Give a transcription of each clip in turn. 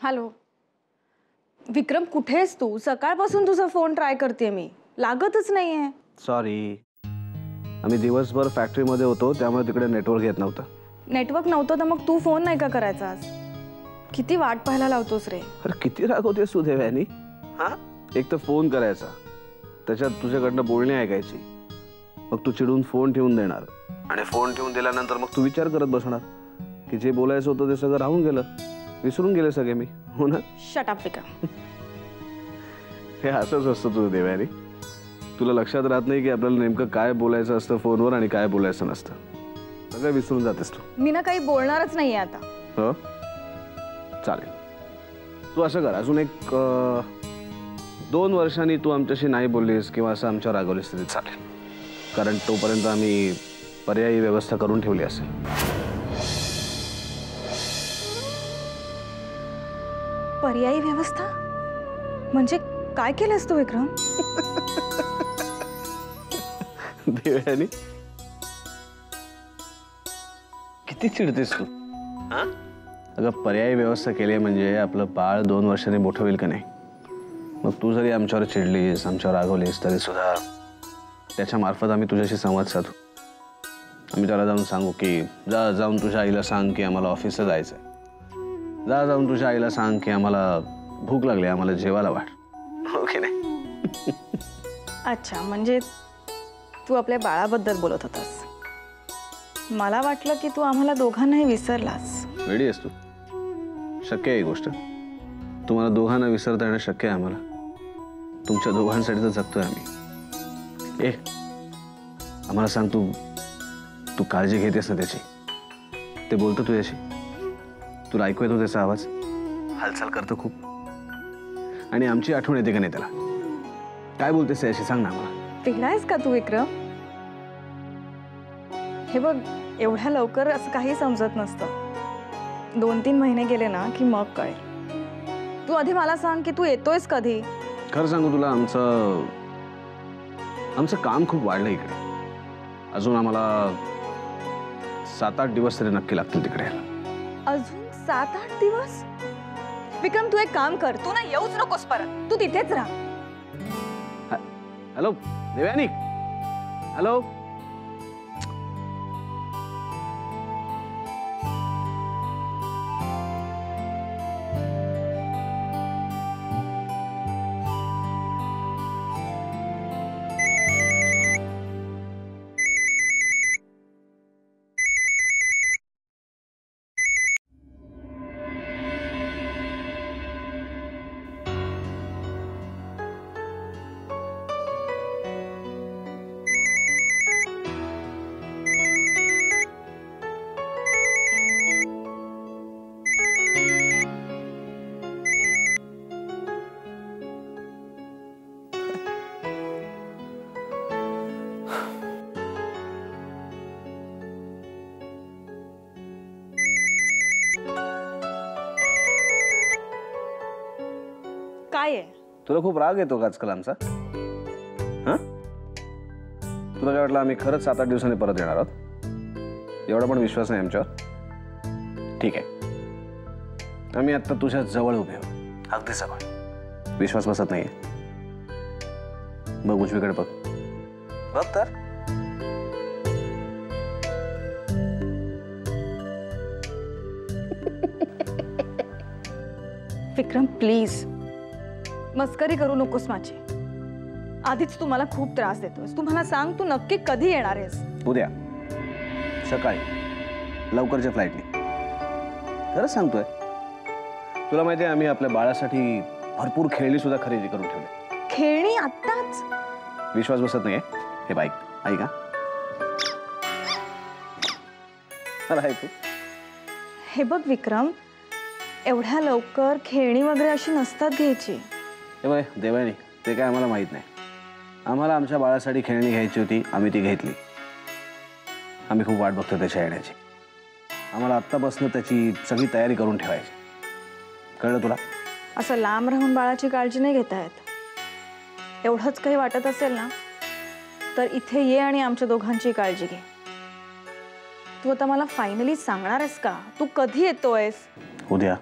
Hello विक्रम, कुठेस तू? सकाळपासून तुझा phone try करते मी, लागतच नाहीये. सॉरी, आम्ही दिवसभर फॅक्टरीमध्ये होतो त्यामुळे तिकडे नेटवर्क येत नव्हतं. नेटवर्क नव्हतं तर मग तू फोन नाही का करायचा आज? किती वाट पाहायला लावतोस रे. अरे किती रागवतेस तू देवयानी? हा, एक तर फोन करायचा, त्याच्यात तुझ्याकडनं बोलणी ऐकायची, मग तू चिडून फोन ठेवून देणार आणि फोन ठेवून दिल्यानंतर मग तू विचार करत बसणार की जे बोलायचं होतं ते सगळं राहून गेलं, विसरून गेले सगळे मी. हो ना? शट अप विक्रम. हे असंच असतं तुझं देवयानी, तुला लक्षात राहत नाही की आपल्याला नेमकं काय बोलायचं असतं फोनवर आणि काय बोलायचं नसतं. सगळं विसरून जातेस तू. मी ना काही बोलणारच नाहीये आता. हो चालेल, तू असं कर, अजून एक 2 वर्षांनी तू आमच्याशी नाही बोललीस किंवा असं आमच्यावर रागवलीस तरी चालेल, कारण तोपर्यंत आम्ही पर्यायी व्यवस्था करून ठेवली असेल. पर्यायी व्यवस्था म्हणजे काय केलंस तू विक्रम? देवयानी किती चिडतेस तू? अगं पर्यायी व्यवस्था केली म्हणजे आपलं बाळ 2 वर्षांनी मोठं होईल का नाही. मग तू जरी आमच्यावर चिडलीस, आमच्यावर रागवलीस तरी सुद्धा त्याच्या मार्फत आम्ही तुझ्याशी संवाद साधू. आम्ही त्याला जाऊन सांगू की जाऊन तुझ्या आईला सांग की आम्हाला ऑफिसला जायचंय, जाऊन तुझ्या आईला सांग की आम्हाला भूक लागली, आम्हाला जेवायला वाढ. ओके नाही? अच्छा, म्हणजे तू आपल्या बाळाबद्दल बोलत होतास. मला वाटलं की तू आम्हाला दोघांनाही विसरलास. वेडी आहेस तू. शक्य आहे ही गोष्ट? तुम्हाला दोघांना विसरता येणं शक्य आहे आम्हाला. तुमच्या दोघांसाठी तर जगतोय आम्ही. आम्हाला सांग, तू काळजी घेतेस ना त्याची? ते बोलतो तुझ्याशी? तुला ऐकू येतो त्याचा आवाज? हालचाल करतो खूप? आणि आमची आठवण येते का नाही त्याला? काय बोलतेस त्याशी सांग ना आम्हाला. वेगळायस का तू विक्रम? हे बघ, एवढ्या लवकर असं काही समजत नसतं. 2-3 महिने गेले ना की मग कळेल. तू आधी मला सांग की तू येतोयस कधी? खरं सांगू तुला, आमचं काम खूप वाढलं इकडे. अजून आम्हाला 7-8 दिवस तरी नक्की लागतील तिकडे. अजून 7-8 दिवस? विक्रम, तू एक काम कर, तू ना येऊच नकोस परत, तू तिथेच राहा. Hello Devyani, hello. काय आहे? तुला खूप राग येतो का आजकाल आमचा? हा, तुला काय वाटलं आम्ही खरंच 7-8 दिवसांनी परत येणार आहोत? एवढा पण विश्वास नाही आमच्यावर? ठीक आहे, आम्ही आता तुझ्या जवळ उभे आहोत, अगदी जवळ. विश्वास बसत नाहीये? बघ उजवीकडे, बघ तर. विक्रम प्लीज, मस्करी करू नकोस माझी. आधीच तू मला खूप त्रास देतोस. तू मला सांग, तू नक्की कधी येणार आहेस? उद्या सकाळी लवकरच्या फ्लाईटने. खरंच सांगतोय. तुला माहिती आहे, आम्ही आपल्या बाळासाठी भरपूर खेळणी सुद्धा खरेदी करून ठेवली. खेळणी आत्ताच? विश्वास बसत नाहीये? हे बाईक ऐका. ऐकू. हे बघ विक्रम, एवढ्या लवकर खेळणी वगैरे अशी नसतात घ्यायची. हे बाय देवयानी, ते काय आम्हाला माहित नाही. आम्हाला आमच्या बाळासाठी खेळणी घ्यायची होती, आम्ही ती घेतली. आम्ही खूप वाट बघतो त्याच्या येण्याची. आम्हाला आत्तापासून त्याची सगळी तयारी करून ठेवायची. कळलं तुला? असं लांब राहून बाळाची काळजी नाही घेता येत. एवढंच काही वाटत असेल ना तर इथे ये आणि आमच्या दोघांची काळजी घे. तू आता मला फायनली सांगणार आहेस का? तू कधी येतोयस? उद्या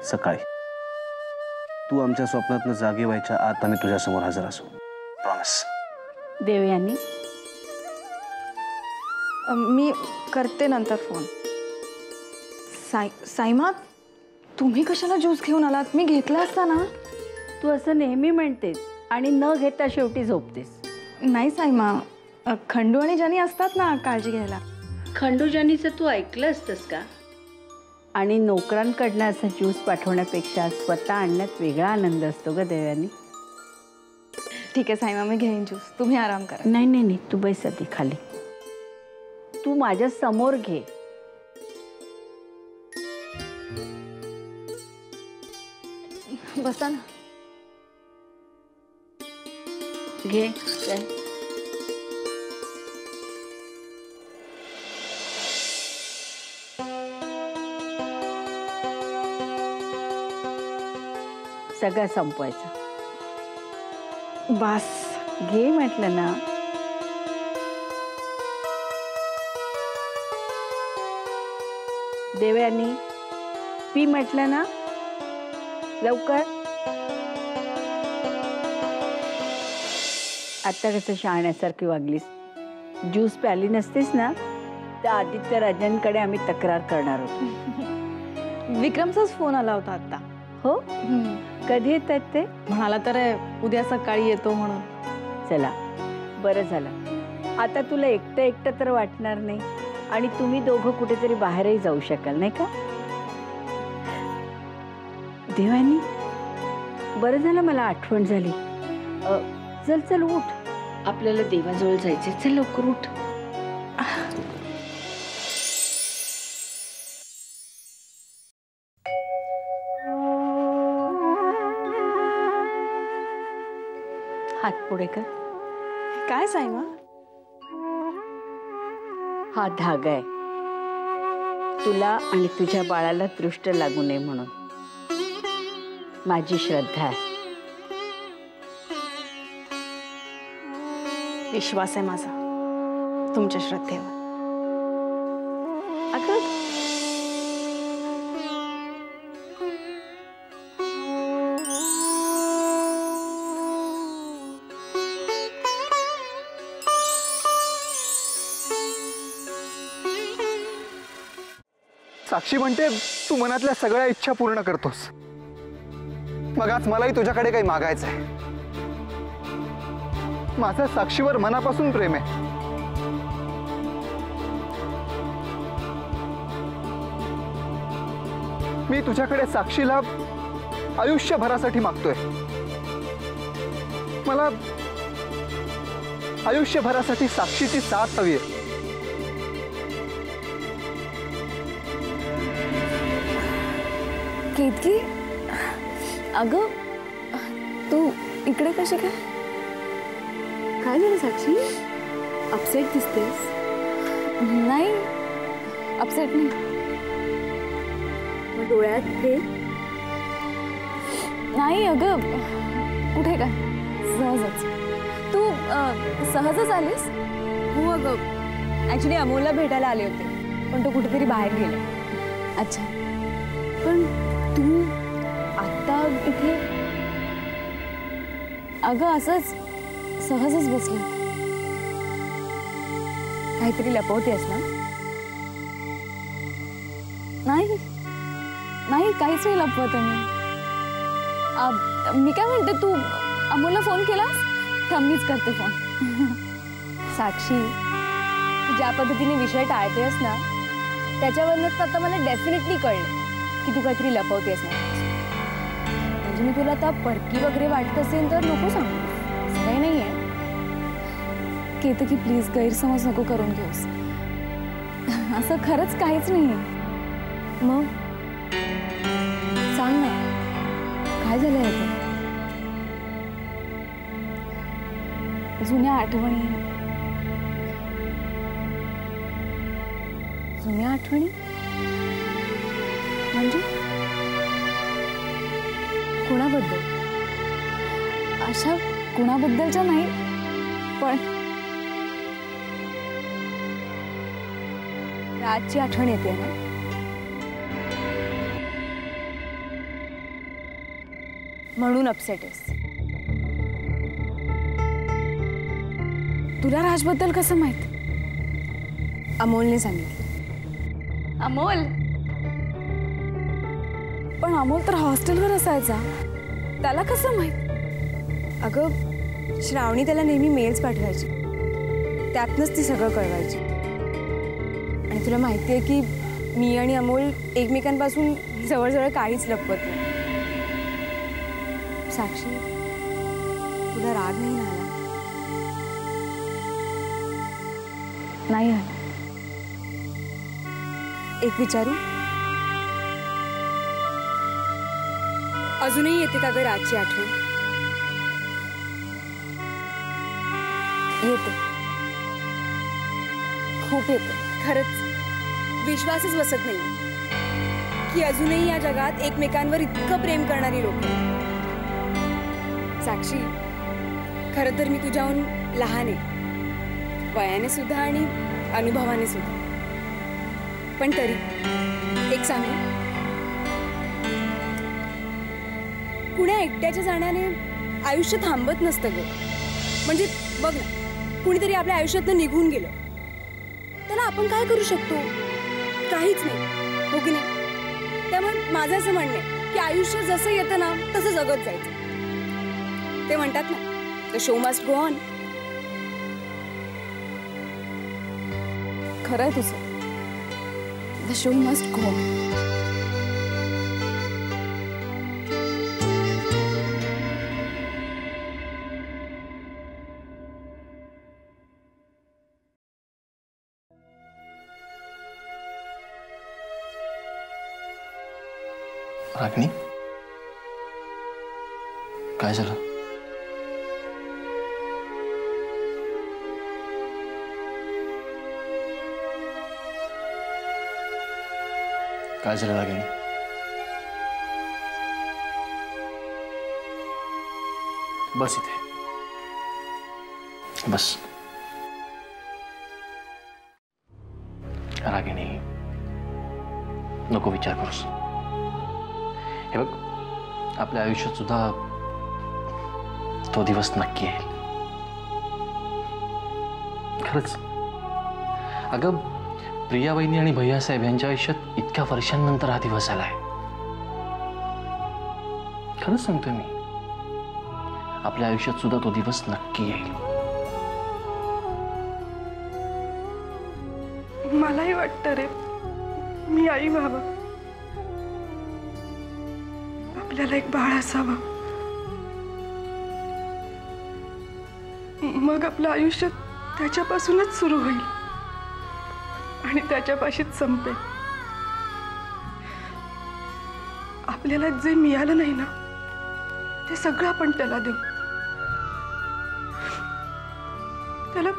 सकाळी तू आमच्या स्वप्नातनं जागी व्हायच्या आत आम्ही तुझ्यासमोर हजर असू. प्रॉमिस. देवयानी, मी करते नंतर फोन. साईमा, तुम्ही कशाला ज्यूस घेऊन आलात? मी घेतला असता ना. तू असं नेहमी म्हणतेस आणि न घेता शेवटी झोपतेस. नाही साईमा, खंडू आणि जानी असतात ना काळजी घ्यायला. खंडूजानीचं तू ऐकलं असतंस का? आणि नोकरांकडनं असा ज्यूस पाठवण्यापेक्षा स्वतः आणण्यात वेगळा आनंद असतो ग देवयानी. ठीक आहे साईमा, मी घेईन ज्यूस. तुम्ही आराम करा. नाही नाही नाही, तू बैस आधी खाली. तू माझ्या समोर घे. बसा ना. घे. सगळं संपवायचं. बस. घे म्हटलं ना. देवयानी, पी म्हटलं ना. लवकर. आता कसं शहाण्यासारखी वागलीस. ज्यूस प्याली नसतीस ना तर आदित्य राजांकडे आम्ही तक्रार करणार होतो. विक्रमचाच फोन आला होता आता. हो, कधी येत आहेत ते? म्हणाला तर उद्या सकाळी येतो म्हणून. चला, बरं झालं. आता तुला एकटं एकटं तर वाटणार नाही आणि तुम्ही दोघं कुठेतरी बाहेरही जाऊ शकाल, नाही का? देवानी, बरं झालं मला आठवण झाली. चल चल उठ, आपल्याला देवाजवळ जायचंय. चल लवकर उठ. हात पुढे कर. काय साईमा? हा धागा आहे, तुला आणि तुझ्या बाळाला दृष्ट लागू नये म्हणून. माझी श्रद्धा आहे. विश्वास आहे माझा तुमच्या श्रद्धेवर. अगं, साक्षी म्हणते तू मनातल्या सगळ्या इच्छा पूर्ण करतोस. मग आज मलाही तुझ्याकडे काही मागायचं आहे. माझं साक्षीवर मनापासून प्रेम आहे. मी तुझ्याकडे साक्षीला आयुष्यभरासाठी मागतोय. मला आयुष्यभरासाठी साक्षीची साथ हवी आहे. केतकी, अगं तू इकडे कशी काय? काय झालं साक्षी? अपसेट दिसतेस. नाही, अपसेट नाही. मग डोळ्यात हे नाही अगं, कुठे काय, सहजच. तू सहजच आलीस? हो अगं, ॲक्च्युली अमोलला भेटायला आले होते, पण तो कुठेतरी बाहेर गेला. अच्छा, पण तू आत्ता इथे? अगं असंच सहजच बसली. काहीतरी लपवतेस ना? नाही नाही, काहीच नाही लपवत मी. मी काय म्हणते, तू अमोलला फोन केलास? थांब, मीच करते फोन. साक्षी, ज्या पद्धतीने विषय टाळतेस ना, त्याच्यावरनं आता मला डेफिनेटली कळलं की तू काहीतरी लपवतेस ना. म्हणजे मी तुला आता परकी वगैरे वाटत असेल तर नको सांगू. असं काही नाही आहे. केतकी, प्लीज गैरसमज नको करून घेऊस. असं खरंच काहीच नाही आहे. मग सांग ना, काय झालंय आता? जुन्या आठवणी. जुन्या आठवणी म्हणजे कुणाबद्दल? अशा कुणाबद्दलच्या नाही, पण राजची आठवण येते ना. म्हणून अपसेट आहेस. तुला राजबद्दल कसं माहित? अमोलने सांगितलं. अमोल, पण अमोल तर हॉस्टेलवर असायचा, त्याला कसं माहित? अगं श्रावणी त्याला नेहमी मेल्स पाठवायची, त्यातनंच ती सगळं कळवायची. आणि तुला माहिती आहे की मी आणि अमोल एकमेकांपासून जवळजवळ काहीच लपवत नाही. साक्षी, तुला राग नाही ना आला? नाही आला. एक विचारू? अजूनही येते का ग रातची आठवण? येते, खूप येते. खरंच विश्वासच बसत नाही की अजूनही या जगात एकमेकांवर इतकं प्रेम करणारी लोक. साक्षी, खरं तर मी तुझ्याहून लहान आहे, वयाने सुद्धा आणि अनुभवाने सुद्धा. पण तरी एक सांगू, कुण्या एकट्याच्या जाण्याने आयुष्य थांबत नसतं ग. म्हणजे बघ ना, कुणीतरी आपल्या आयुष्यातनं निघून गेलं, त्याला आपण काय करू शकतो? काहीच नाही, हो की नाही? त्यामुळे माझं असं म्हणणं आहे की आयुष्य जसं येतं ना तसं जगत जायचं. ते म्हणतात ना, the show must go on. खरं आहे तुझं, the show must go on. Ragini, काय झालं? काय झालं रागिणी? बस इथे बस. रागिणी, नको विचार करूस. हे बघ, आपल्या आयुष्यात सुद्धा तो दिवस नक्की येईल. खरंच. अगं, प्रिया वहिनी आणि भैयासाहेब यांच्या आयुष्यात इतक्या वर्षांनंतर हा दिवस आलाय. खरंच सांगतोय मी, आपल्या आयुष्यात सुद्धा तो दिवस नक्की येईल. मलाही वाटतं रे, मी आई व्हावं, आपल्याला एक बाळ असावं, मग आपलं आयुष्य त्याच्यापासूनच सुरू होईल आणि त्याच्यापाशीच संपेल. आपल्याला जे मिळालं नाही ना, ते सगळं आपण त्याला देऊ. त्याला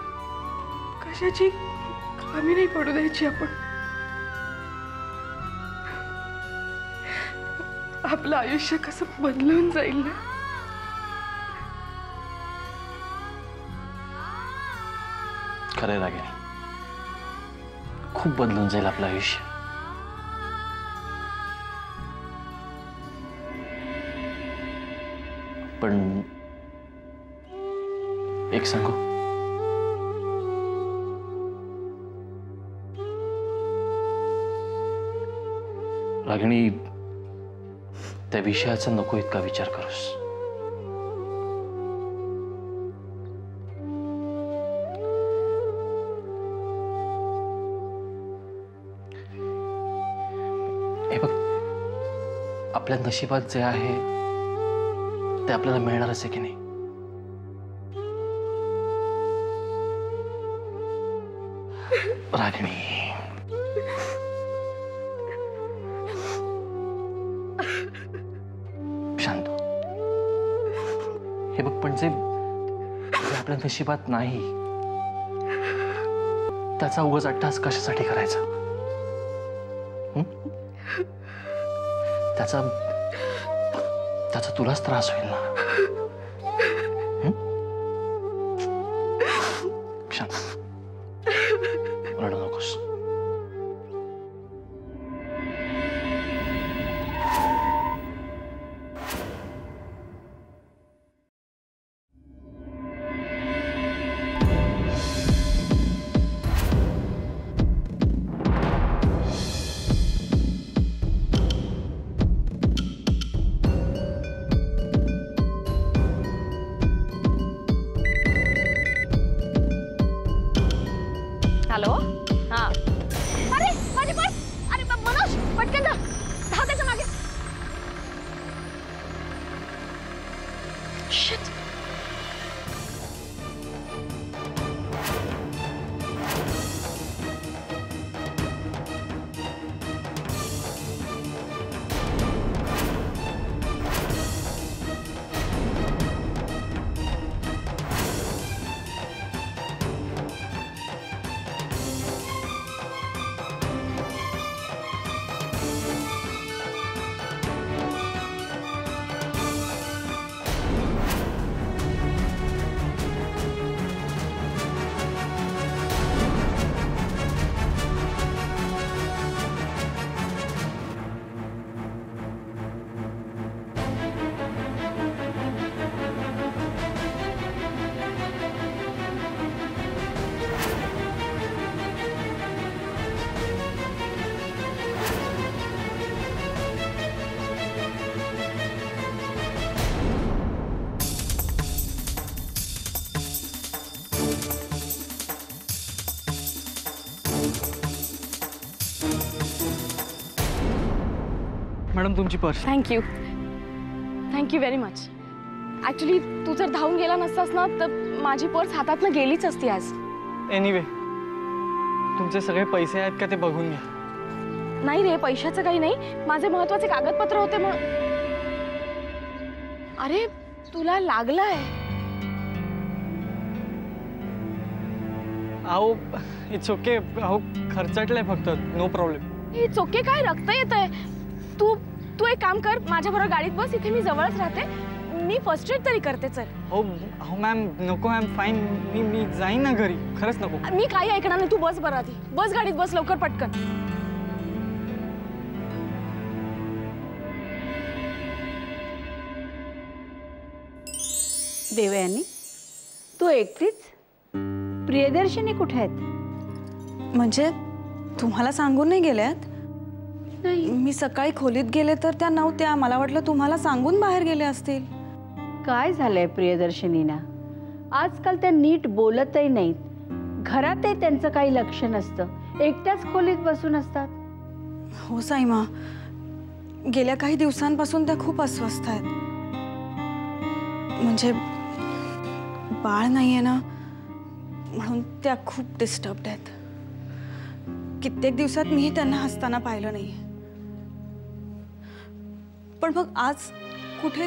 कशाची कमी नाही पडू द्यायची आपण. आपलं आयुष्य कसं बदलून जाईल ना. खरंय रागिणी, खूप बदलून जाईल आपलं आयुष्य. पण एक सांगू, रागिणी, त्या विषयाचा नको इतका विचार करूस. हे बघ, आपल्या नशिबात जे आहे ते आपल्याला मिळणारच आहे की नाही. रागिणी, शांत. हे बघ, पण जे आपल्या नशिबात नाही त्याचा उगाच अट्टास कशासाठी करायचा? त्याचा तुलाच त्रास होईल ना. शांत, रडू नकोस. मॅडम तुमची purse. Thank you very much. Actually तू जर धावून गेला नसतास ना तर माझी पर्स हातातनं गेलीच असती आज. एनिवे तुमचे सगळे पैसे आहेत का ते बघून घ्या. नाही रे, पैशाचं काही नाही, माझे महत्वाचे कागदपत्र होते म्हणून. अरे तुला लागलंय. अहो इट्स ओके. अहो खर्चटलंय फक्त, नो प्रॉब्लेम. हे चोके काय, रक्त येतंय. तू तू एक काम कर, माझ्या बरोबर गाडीत बस, इथे मी जवळच राहते, मी फर्स्ट एड तरी करते. चल. हो हो मॅम, नको मॅम, फाईन. मी जाईन ना घरी, खरंच नको. मी काही ऐकणार नाही, तू बस बरं आधी. बस गाडीत बस लवकर, पटकन. देवयानी, तू एकटीच? प्रियदर्शनी कुठे आहेत? म्हणजे तुम्हाला सांगून नाही गेल्यात? नाही. मी सकाळी खोलीत गेले तर त्या नव्हत्या. मला वाटलं तुम्हाला सांगून बाहेर गेले असतील. काय झालंय प्रियदर्शनीना? आजकाल त्या नीट बोलतही नाहीत. घरातही त्यांचं काही लक्ष नसतं, एकट्याच खोलीत बसून असतात. हो साईमा, गेल्या काही दिवसांपासून त्या खूप अस्वस्थ आहेत. म्हणजे बाळ नाहीये ना, म्हणून त्या खूप डिस्टर्ब्ड आहेत. कित्येक दिवसात मीही त्यांना हसताना पाहिलं नाही. पण मग आज कुठे?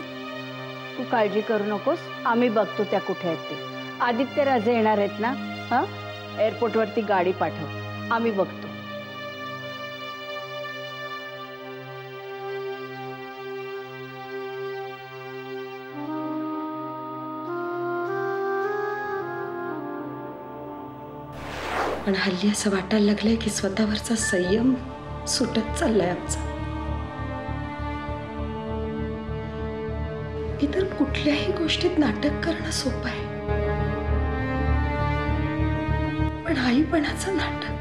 तू काळजी करू नकोस, आम्ही बघतो त्या कुठे आहेत ते. आदित्य राजे येणार आहेत ना? हां, एअरपोर्टवरती गाडी पाठव, आम्ही बघतो. पण हल्ली असं वाटायला लागलंय की स्वतःवरचा संयम सुटत चाललाय आमचा. इतर कुठल्याही गोष्टीत नाटक करणं सोपं आहे, पण आईपणाचं नाटक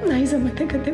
नाही जमत आहे कधी.